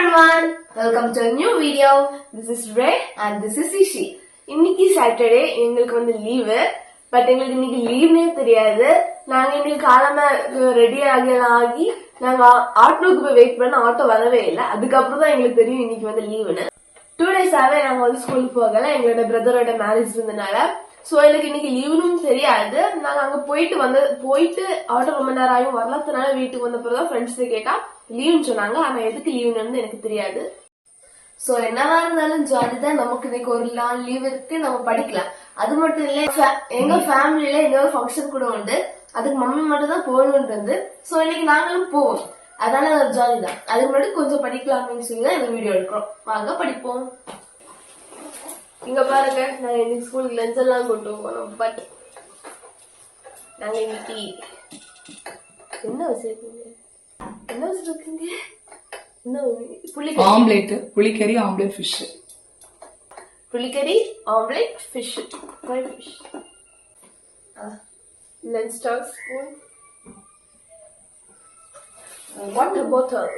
everyone, welcome to a new video. This is Ray and this is Ishi. இன்னைக்கு Saturday எங்களுக்கு வந்து leave. But எங்களுக்கு இன்னைக்கு லீவ்னே தெரியாது. நாங்க இன்னைக்கு காலமா ரெடி ஆகி நாங்க ஆட்டோக்கு போய் வெயிட் பண்ண ஆட்டோ வரவே இல்லை. அதுக்கப்புறம் தான் எங்களுக்கு தெரியும் இன்னைக்கு வந்து லீவுன்னு. 2 டேஸாவே நாங்க வந்து ஸ்கூலுக்கு போகல. எங்களோட பிரதரோட மேரேஜ் இருந்தனால சோ எனக்கு இன்னைக்கு லீவுன்னு தெரியாது. நாங்க அங்க போயிட்டு ஆட்டோ ரொம்ப நேரம் ஆகும் வரலாத்தினால வீட்டுக்கு வந்த பிறகுதான் ஃப்ரெண்ட்ஸ் கேட்டா லீவுன்னு சொன்னாங்க. ஆனா எதுக்கு லீவுன்னு எனக்கு தெரியாது. சோ என்னவா இருந்தாலும் ஜாலி தான். நமக்கு இன்னைக்கு ஒரு நாள் லீவ் இருக்கு, நம்ம படிக்கலாம். அது மட்டும் இல்ல எங்க ஃபேமிலியில இன்னொரு ஃபங்க்ஷன் கூட உண்டு. அதுக்கு மம்மி மட்டும் தான் போகணும்னு இருந்து. சோ இன்னைக்கு நாங்களும் போவோம். அதனால ஒரு ஜாலி தான். அதுக்கு முன்னாடி கொஞ்சம் படிக்கலாம் அப்படின்னு சொல்லி தான் இந்த வீடியோ எடுக்கிறோம். வாங்க படிப்போம். இங்க பாருங்க, நான் இன்னைக்கு ஸ்கூலுக்கு லஞ்ச் எல்லாம் கொண்டு போனோம். பட் நாங்க இன்னைக்கு என்ன வச்சிருக்கீங்க ஆம்லேட், புளிக்கறி, ஆம்லேட் ஃபிஷ். புளிக்கறி, omelette fish, fried fish. Lunch stock spoon, water bottle.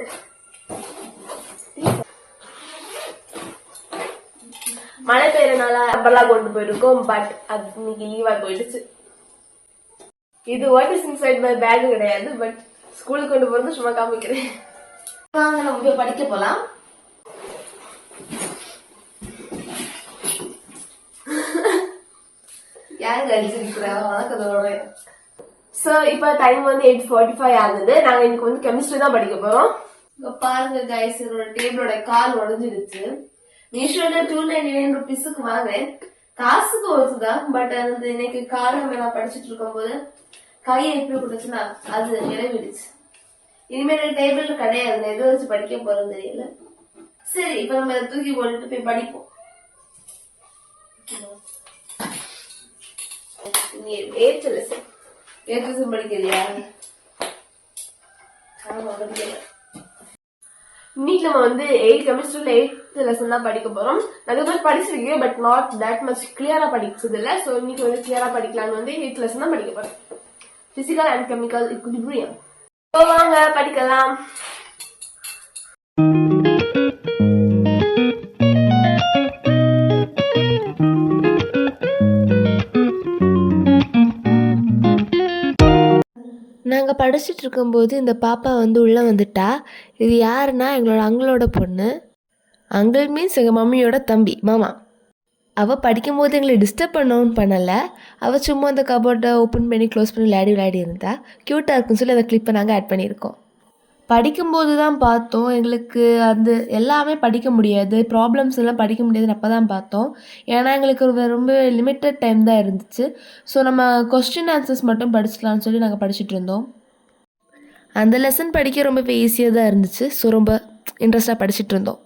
மழை பெய்யறதுனால அப்பெல்லாம் கொண்டு போயிருக்கோம். பட் அது இன்னைக்கு லீவா போயிடுச்சு. இது what is inside my bag கிடையாது. பட் ஸ்கூலுக்கு கொண்டு போறது சும்மா காமிக்கிறேன். வாங்க நம்ம போய் படிக்க போலாம். யாரு கழிச்சிருக்கிறா வணக்கத்தோட. சோ இப்ப டைம் வந்து 8:45 ஆகுது. நாங்க இன்னைக்கு வந்து கெமிஸ்ட்ரி தான் படிக்க போறோம். பாருங்க கைஸ், என்னோட டேபிளோட கால் உடஞ்சிருச்சு. மீஷோல 299 rupeesக்கு வாங்குறேன். காசுக்கு ஒருதான். பட் அது இன்னைக்கு காலம் நான் படிச்சுட்டு இருக்கும் போது கையை எப்படி கொடுத்துச்சுன்னா அது நிறைவிடுச்சு. இனிமேல் டேபிள் கிடையாது. எதை வச்சு படிக்க போறோம் தெரியல. சரி, இப்ப நம்ம இதை தூக்கி போட்டுட்டு போய் படிப்போம். படிக்கலையா? இன்னைக்கு நம்ம வந்து 8 கெமிஸ்ட்ரியில 8th லெசன் தான் படிக்க போறோம். நிறைய பேர் படிச்சிருக்கேன். பட் நாட் தட் மச் கிளியரா படிச்சது இல்ல. சோ இன்னைக்கு வந்து கிளியரா படிக்கலாம்னு வந்து 8th லெசன் தான் படிக்க போறோம். Physical and chemical இக்விலிபிரியம். வாங்க படிக்கலாம். நாங்கள் படிச்சுட்டு இருக்கும்போது இந்த பாப்பா வந்து உள்ளே வந்துட்டா. இது யாருன்னா எங்களோட அங்கிளோட பொண்ணு. அங்கிள் மீன்ஸ் எங்கள் மம்மியோட தம்பி, மாமா. அவள் படிக்கும்போது எங்களை டிஸ்டர்ப் பண்ணலை. அவள் சும்மா அந்த கபோர்டை ஓப்பன் பண்ணி க்ளோஸ் பண்ணி விளையாடி இருந்தா. க்யூட்டாக இருக்குன்னு சொல்லி அந்த கிளிப்பை நாங்கள் ஆட் பண்ணியிருக்கோம். படிக்கும்போது தான் பார்த்தோம் எங்களுக்கு அது எல்லாமே படிக்க முடியாது, ப்ராப்ளம்ஸ் எல்லாம் படிக்க முடியாதுன்னு அப்போ தான் பார்த்தோம். ஏன்னா எங்களுக்கு ரொம்ப லிமிட்டட் டைம் தான் இருந்துச்சு. ஸோ நம்ம கொஸ்டின் ஆன்சர்ஸ் மட்டும் படிச்சிக்கலாம்னு சொல்லி நாங்கள் படிச்சுட்டு இருந்தோம். அந்த லெசன் படிக்க ரொம்ப ஈஸியாக தான் இருந்துச்சு. ஸோ ரொம்ப இன்ட்ரெஸ்டாக படிச்சுட்டு இருந்தோம்.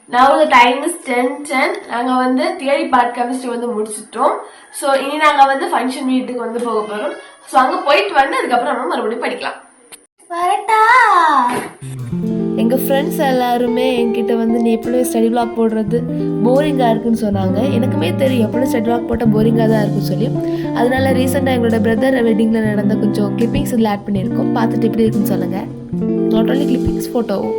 Now the time is 10:10. நாங்க வந்து தியரி பார்ட் கெமிஸ்ட்ரி வந்து முடிச்சிட்டோம். சோ இனி நாங்க வந்து ஃபங்க்ஷன் வீட்டுக்கு வந்து போக போறோம். சோ அங்க போயிட்டு வந்து அதுக்கப்புறம் நம்ம மறுபடியும் படிக்கலாம். வரட்டா? எங்கள் ஃப்ரெண்ட்ஸ் எல்லாருமே என்கிட்ட வந்து நீ எப்படியும் ஸ்டடி பிளாக் போடுறது போரிங்காக இருக்குன்னு சொன்னாங்க. எனக்குமே தெரியும் எப்படியும் ஸ்டடி பிளாக் போட்டால் போரிங்காக தான் இருக்குன்னு சொல்லி. அதனால ரீசெண்டாக எங்களோட பிரதர் வெட்டிங்கில் நடந்த கொஞ்சம் கிளிப்பிங்ஸ் இதில் ஆட் பண்ணியிருக்கோம். பார்த்துட்டு எப்படி இருக்குன்னு சொல்லுங்கள். நாட் ஓன்லி கிளிப்பிங்ஸ், ஃபோட்டோவும்.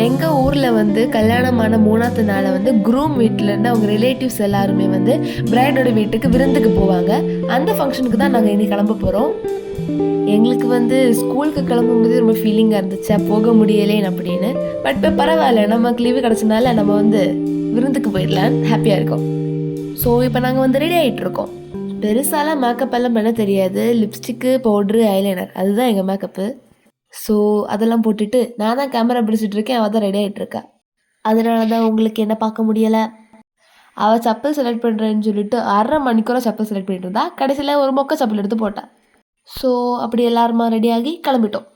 எங்கள் ஊரில் வந்து கல்யாணமான 3ஆவது நாள் வந்து குரூம் வீட்டிலேருந்து அவங்க ரிலேட்டிவ்ஸ் எல்லாருமே வந்து பிரைடோட வீட்டுக்கு விருந்துக்கு போவாங்க. அந்த ஃபங்க்ஷனுக்கு தான் நாங்கள் இன்னைக்கு கிளம்ப போகிறோம். எங்களுக்கு வந்து ஸ்கூலுக்கு கிளம்பும்போது ரொம்ப ஃபீலிங்காக இருந்துச்சு போக முடியலேன்னு அப்படின்னு. பட் இப்போ பரவாயில்ல, நமக்கு லீவு கிடச்சனால நம்ம வந்து விருந்துக்கு போயிடலான்னு ஹாப்பியாக இருக்கோம். ஸோ இப்போ நாங்கள் வந்து ரெடி ஆகிட்டு இருக்கோம். பெருசாலாம் மேக்கப் எல்லாம் பண்ண தெரியாது. லிப்ஸ்டிக்கு, பவுட்ரு, ஐலைனர் அதுதான் எங்கள் மேக்கப்பு. ஸோ அதெல்லாம் போட்டுட்டு நான் தான் கேமரா பிடிச்சிட்டு இருக்கேன். அவள் தான் ரெடி ஆகிட்டு இருக்கா. அதனால தான் உங்களுக்கு என்ன பார்க்க முடியலை. அவள் செப்பல் செலக்ட் பண்ணுறேன்னு சொல்லிட்டு 1/2 மணிக்கூட செப்பல் செலக்ட் பண்ணிட்டு இருந்தா. கடைசியில் ஒரு மொக்க செப்பல் எடுத்து போட்டாள். ஸோ அப்படி எல்லாருமா ரெடியாகி கிளம்பிட்டோம்.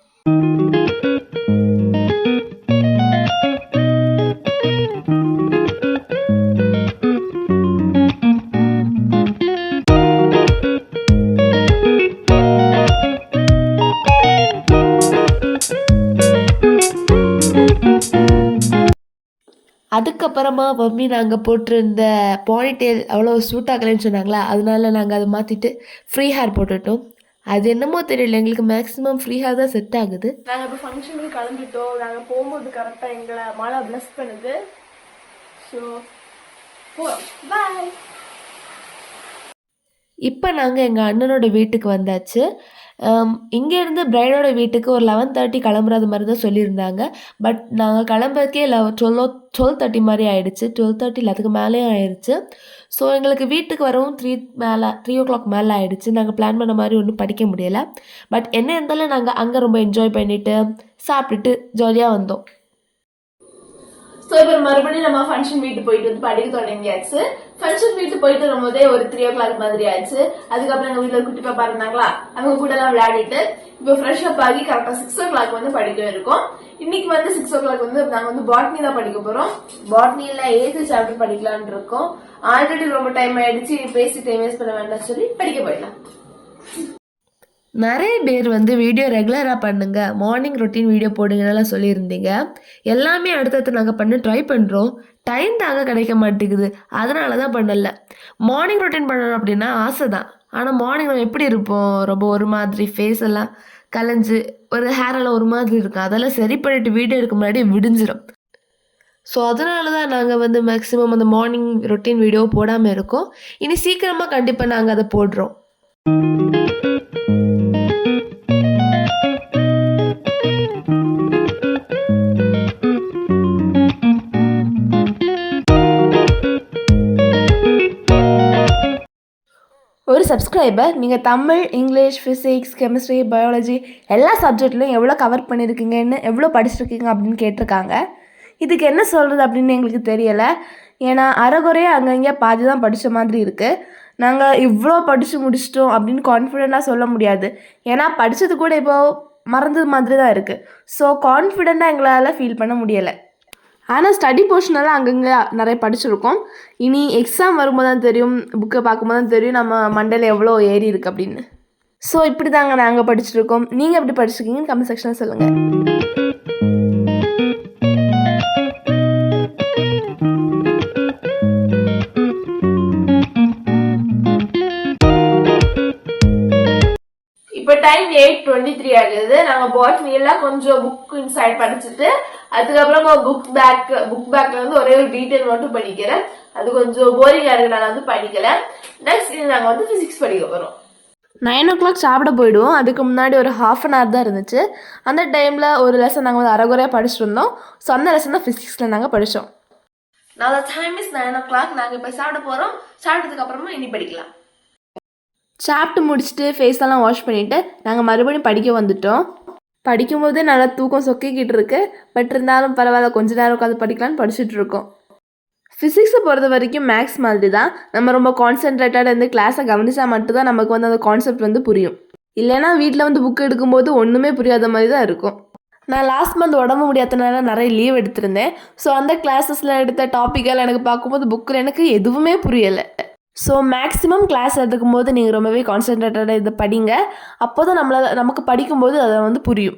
அதுக்கப்புறமா மம்மி நாங்கள் போட்டிருந்த பானிடெயில் அவ்வளோ சூட் ஆகலைன்னு சொன்னாங்களா, அதனால நாங்கள் அதை மாற்றிட்டு ஃப்ரீ ஹேர் போட்டுட்டோம். அது என்னமோ தெரியல, எங்களுக்கு மேக்ஸிமம் ஃப்ரீ ஹேர் தான் செட் ஆகுது. நாங்கள் இப்போ ஃபங்க்ஷனுக்கு கிளம்பிட்டோம். நாங்கள் போகும்போது கரெக்டாக எங்களை மழை ப்ளஸ் பண்ணுது. So bye. இப்போ நாங்கள் எங்கள் அண்ணனோட வீட்டுக்கு வந்தாச்சு. இங்கேருந்து பிரைடோட வீட்டுக்கு ஒரு 11:30 கிளம்புறது மாதிரி தான் சொல்லியிருந்தாங்க. பட் நாங்கள் கிளம்புறதுக்கே 12:30 மாதிரி ஆயிடுச்சு. 12:30 இல்லை அதுக்கு மேலேயும் ஆயிடுச்சு. ஸோ எங்களுக்கு வீட்டுக்கு வரவும் 3 o'clock மேலே ஆயிடுச்சு. நாங்கள் பிளான் பண்ண மாதிரி ஒன்றும் படிக்க முடியலை. பட் என்ன இருந்தாலும் நாங்கள் அங்கே ரொம்ப என்ஜாய் பண்ணிவிட்டு சாப்பிட்டுட்டு ஜாலியாக வந்தோம். ஸோ இப்போ மறுபடியும் நம்ம ஃபங்க்ஷன் வீட்டு போயிட்டு வந்து படிக்க தொடங்கியாச்சு. ஃபங்க்ஷன் வீட்டு போயிட்டு வரும்போதே ஒரு 3 o'clock மாதிரி ஆச்சு. அதுக்கப்புறம் எங்க வீட்டுல குட்டி பாப்பா இருந்தாங்களா, அவங்க கூட எல்லாம் விளையாடிட்டு இப்போ ஃப்ரெஷ் அப் ஆகி கரெக்டா 6 o'clock வந்து படிக்க இருக்கோம். இன்னைக்கு வந்து 6 o'clock வந்து நாங்க வந்து பாட்னி தான் படிக்க போறோம். பாட்னில 8th சாப்டர் படிக்கலாம்னு இருக்கோம். ஆல்ரெடி ரொம்ப டைம் ஆயிடுச்சு, பேசி டைம் வேஸ்ட் பண்ண வேண்டாம் சொல்லி படிக்க போயிடலாம். நிறைய பேர் வந்து வீடியோ ரெகுலராக பண்ணுங்கள், மார்னிங் ரொட்டீன் வீடியோ போடுங்கன்னெல்லாம் சொல்லியிருந்தீங்க. எல்லாமே அடுத்தடுத்து நாங்கள் பண்ண ட்ரை பண்ணுறோம். டைம் தாங்க கிடைக்க மாட்டேங்குது, அதனால தான் பண்ணலை. மார்னிங் ரொட்டீன் பண்ணணும் அப்படின்னா ஆசை தான். ஆனால் மார்னிங் நம்ம எப்படி இருப்போம், ரொம்ப ஒரு மாதிரி ஃபேஸ் எல்லாம் கலைஞ்சு ஒரு ஹேர் எல்லாம் ஒரு மாதிரி இருக்கும். அதெல்லாம் சரி பண்ணிட்டு வீடியோ எடுக்க முன்னாடி விடிஞ்சிடும். ஸோ அதனால தான் நாங்கள் வந்து மேக்ஸிமம் அந்த மார்னிங் ரொட்டீன் வீடியோ போடாமல் இருக்கோம். இனி சீக்கிரமாக கண்டிப்பாக நாங்கள் அதை போடுறோம். ஒரு சப்ஸ்கிரைபர் நீங்கள் Tamil, English, physics, chemistry, biology எல்லா சப்ஜெக்ட்லையும் எவ்வளோ கவர் பண்ணியிருக்கீங்கன்னு, எவ்வளோ படிச்சிருக்கீங்க அப்படின்னு கேட்டிருக்காங்க. இதுக்கு என்ன சொல்கிறது அப்படின்னு எங்களுக்கு தெரியலை. ஏன்னா அரைகுறையாக அங்கங்கே பாதி தான் படித்த மாதிரி இருக்குது. நாங்கள் இவ்வளோ படித்து முடிச்சிட்டோம் அப்படின்னு கான்ஃபிடெண்ட்டாக சொல்ல முடியாது. ஏன்னா படித்தது கூட இப்போது மறந்தது மாதிரி தான் இருக்குது. ஸோ கான்ஃபிடெண்ட்டாக எங்களால் ஃபீல் பண்ண முடியலை. ஆனால் ஸ்டடி போர்ஷனெல்லாம் அங்கங்கே நிறைய படிச்சிருக்கோம். இனி எக்ஸாம் வரும்போது தான் தெரியும், புக்கை பார்க்கும்போது தான் தெரியும் நம்ம மண்டையில் எவ்வளோ ஏறி இருக்குது அப்படின்னு. ஸோ இப்படி தாங்க நாங்கள் படிச்சிருக்கோம். நீங்கள் எப்படி படிச்சிருக்கீங்கன்னு கமெண்ட் செக்ஷனில் சொல்லுங்கள். இப்போ டைம் 8:23 ஆகுது. நாங்கள் பாட்னியெல்லாம் கொஞ்சம் புக் இன்சைட் படிச்சுட்டு அதுக்கப்புறம் புக் பேக்ல வந்து ஒரே ஒரு டீட்டெயில் மட்டும் படிக்கிறேன். அது கொஞ்சம் போரிங்காக இருக்கு, நான் வந்து படிக்கல. நெக்ஸ்ட் நாங்கள் வந்து ஃபிசிக்ஸ் படிக்க போகிறோம். 9 o'clock சாப்பிட போயிடுவோம். அதுக்கு முன்னாடி ஒரு 1/2 an hour தான் இருந்துச்சு. அந்த டைமில் ஒரு லெசன் நாங்கள் வந்து அரைகுறையாக படிச்சுட்டு இருந்தோம். ஸோ அந்த லெசன் தான் ஃபிசிக்ஸில் நாங்கள் படித்தோம். Now the time is 9 o'clock. நாங்கள் இப்போ சாப்பிட போகிறோம். சாப்பிட்டதுக்கு அப்புறமா இனி படிக்கலாம். சாப்பிட்டு முடிச்சுட்டு ஃபேஸ் எல்லாம் வாஷ் பண்ணிவிட்டு நாங்கள் மறுபடியும் படிக்க வந்துட்டோம். படிக்கும்போது நல்லா தூக்கம் சொக்கிக்கிட்டு இருக்கு. பட் இருந்தாலும் பரவாயில்ல, கொஞ்ச நேரம் உட்காந்து படிக்கலான்னு படிச்சுட்டு இருக்கோம். ஃபிசிக்ஸை பொறுத்த வரைக்கும் மேக்ஸ் மாதிரி தான். நம்ம ரொம்ப கான்சென்ட்ரேட்டடாக இருந்து கிளாஸை கவனிச்சா மட்டும்தான் நமக்கு வந்து அந்த கான்செப்ட் வந்து புரியும். இல்லைன்னா வீட்டில் வந்து புக் எடுக்கும்போது ஒன்றுமே புரியாத மாதிரி தான் இருக்கும். நான் லாஸ்ட் மந்த் உடம்பு முடியாதனால நிறைய லீவ் எடுத்திருந்தேன். ஸோ அந்த கிளாஸஸில் எடுத்த டாப்பிக்கெல்லாம் எனக்கு பார்க்கும்போது புக்கில் எனக்கு எதுவுமே புரியலை. ஸோ மேக்ஸிமம் கிளாஸ் எடுக்கும் போது நீங்கள் ரொம்பவே கான்சென்ட்ரேட்டடாக இதை படிங்க. அப்போ தான் நமக்கு படிக்கும்போது அதை வந்து புரியும்.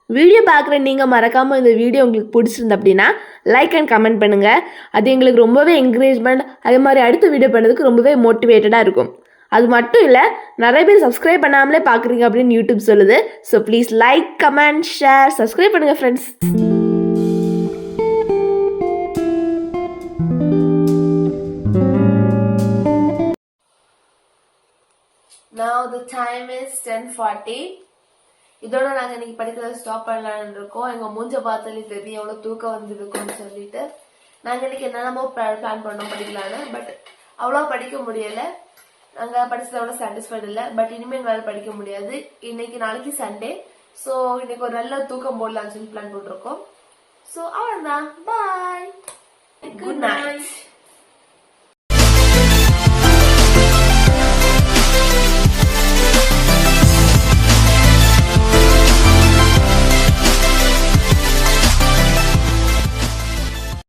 வீடியோ பார்க்குற நீங்கள் மறக்காமல் இந்த வீடியோ உங்களுக்கு பிடிச்சிருந்து அப்படின்னா லைக் அண்ட் கமெண்ட் பண்ணுங்கள். அது எங்களுக்கு ரொம்பவே என்கரேஜ்மெண்ட், அதே மாதிரி அடுத்த வீடியோ பண்ணுறதுக்கு ரொம்பவே மோட்டிவேட்டடாக இருக்கும். அது மட்டும் இல்லை, நிறைய பேர் சப்ஸ்கிரைப் பண்ணாமலே பார்க்குறீங்க அப்படின்னு யூடியூப் சொல்லுது. So please like, comment, share, subscribe பண்ணுங்கள் friends. Now the time is 10:40. இதோட நாங்கள் இன்னைக்கு படிக்கிறத ஸ்டாப் பண்ணலான்னு இருக்கோம். எங்கள் மூஞ்ச பார்த்தாலே தெரியும் எவ்வளோ தூக்கம் வந்துருக்கோம்னு சொல்லிட்டு. நாங்கள் இன்னைக்கு என்னென்னமோ பிளான் பண்ணோம் படிக்கலான்னு. பட் அவ்வளோ படிக்க முடியலை. நாங்கள் படிச்சதை அவ்வளோ சாட்டிஸ்ஃபைட் இல்லை. பட் இனிமேல் எங்களால் படிக்க முடியாது. இன்னைக்கு நாளைக்கு சண்டே. ஸோ இன்னைக்கு ஒரு நல்ல தூக்கம் போடலான்னு சொல்லி பிளான் போட்டிருக்கோம். ஸோ அவ்வளோதான். பாய், குட் நைட்.